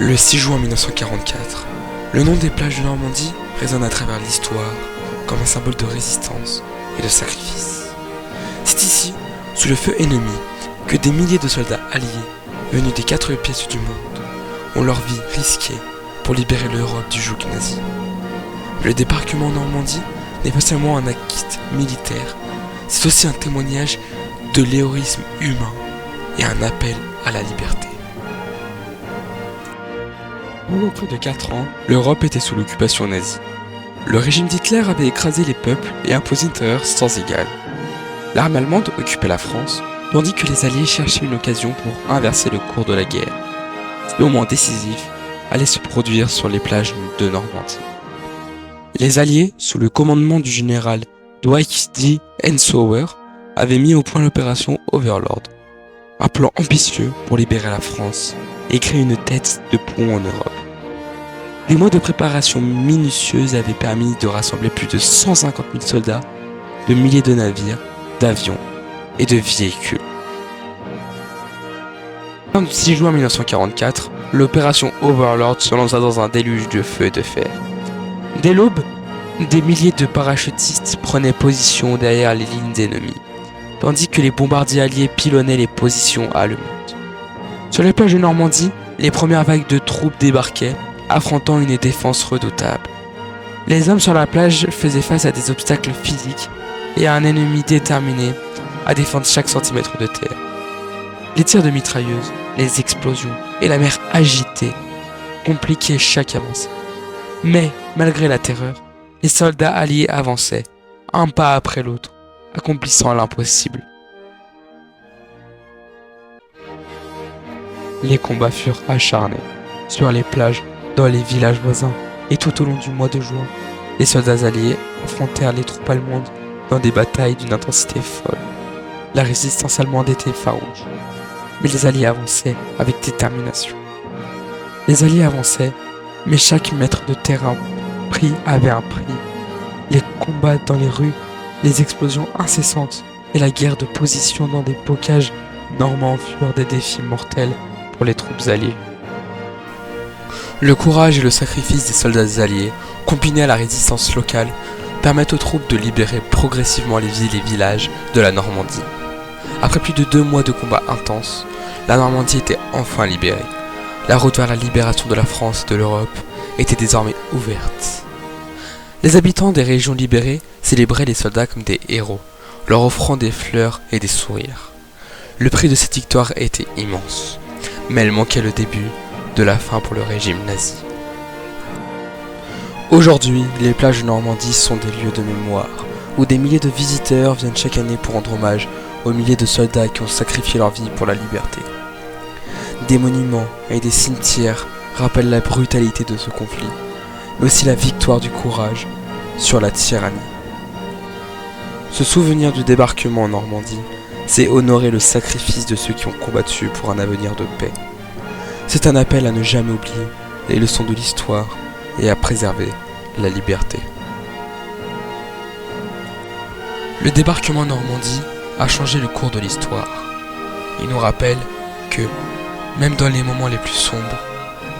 Le 6 juin 1944, le nom des plages de Normandie résonne à travers l'histoire comme un symbole de résistance et de sacrifice. C'est ici, sous le feu ennemi, que des milliers de soldats alliés, venus des 4 pièces du monde, ont leur vie risquée pour libérer l'Europe du joug nazi. Le débarquement en Normandie n'est pas seulement un acte militaire, c'est aussi un témoignage de l'héroïsme humain et un appel à la liberté. Pendant plus de 4 ans, l'Europe était sous l'occupation nazie. Le régime d'Hitler avait écrasé les peuples et imposé une terreur sans égale. L'armée allemande occupait la France, tandis que les Alliés cherchaient une occasion pour inverser le cours de la guerre. Le moment décisif allait se produire sur les plages de Normandie. Les Alliés, sous le commandement du général Dwight D. Eisenhower, avaient mis au point l'opération Overlord, un plan ambitieux pour libérer la France et créer une tête de pont en Europe. Des mois de préparation minutieuse avaient permis de rassembler plus de 150 000 soldats, de milliers de navires, d'avions et de véhicules. Le 6 juin 1944, l'opération Overlord se lança dans un déluge de feu et de fer. Dès l'aube, des milliers de parachutistes prenaient position derrière les lignes ennemies, tandis que les bombardiers alliés pilonnaient les positions allemandes. Sur les plages de Normandie, les premières vagues de troupes débarquaient, affrontant une défense redoutable. Les hommes sur la plage faisaient face à des obstacles physiques et à un ennemi déterminé à défendre chaque centimètre de terre. Les tirs de mitrailleuses, les explosions et la mer agitée compliquaient chaque avancée. Mais, malgré la terreur, les soldats alliés avançaient, un pas après l'autre, accomplissant l'impossible. Les combats furent acharnés, sur les plages, dans les villages voisins, et tout au long du mois de juin, les soldats alliés affrontèrent les troupes allemandes dans des batailles d'une intensité folle. La résistance allemande était farouche, mais les alliés avançaient avec détermination. Les alliés avançaient, mais chaque mètre de terrain pris avait un prix. Les combats dans les rues, les explosions incessantes et la guerre de position dans des bocages normands furent des défis mortels pour les troupes alliées. Le courage et le sacrifice des soldats alliés, combinés à la résistance locale, permettent aux troupes de libérer progressivement les villes et villages de la Normandie. Après plus de 2 mois de combats intenses, la Normandie était enfin libérée. La route vers la libération de la France et de l'Europe était désormais ouverte. Les habitants des régions libérées célébraient les soldats comme des héros, leur offrant des fleurs et des sourires. Le prix de cette victoire était immense, mais elle manquait le début de la fin pour le régime nazi. Aujourd'hui, les plages de Normandie sont des lieux de mémoire, où des milliers de visiteurs viennent chaque année pour rendre hommage aux milliers de soldats qui ont sacrifié leur vie pour la liberté. Des monuments et des cimetières rappellent la brutalité de ce conflit, mais aussi la victoire du courage sur la tyrannie. Se souvenir du débarquement en Normandie, c'est honorer le sacrifice de ceux qui ont combattu pour un avenir de paix. C'est un appel à ne jamais oublier les leçons de l'histoire et à préserver la liberté. Le débarquement en Normandie a changé le cours de l'histoire. Il nous rappelle que, même dans les moments les plus sombres,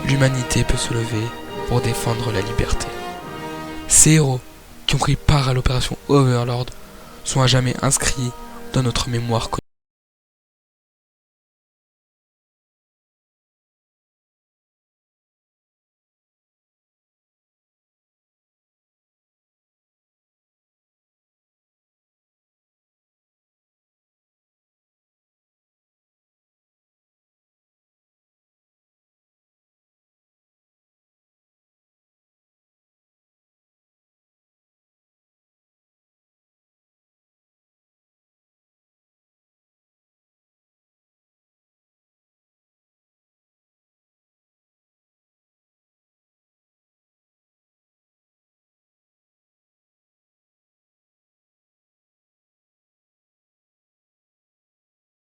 l'humanité peut se lever pour défendre la liberté. Ces héros qui ont pris part à l'opération Overlord sont à jamais inscrits dans notre mémoire collective.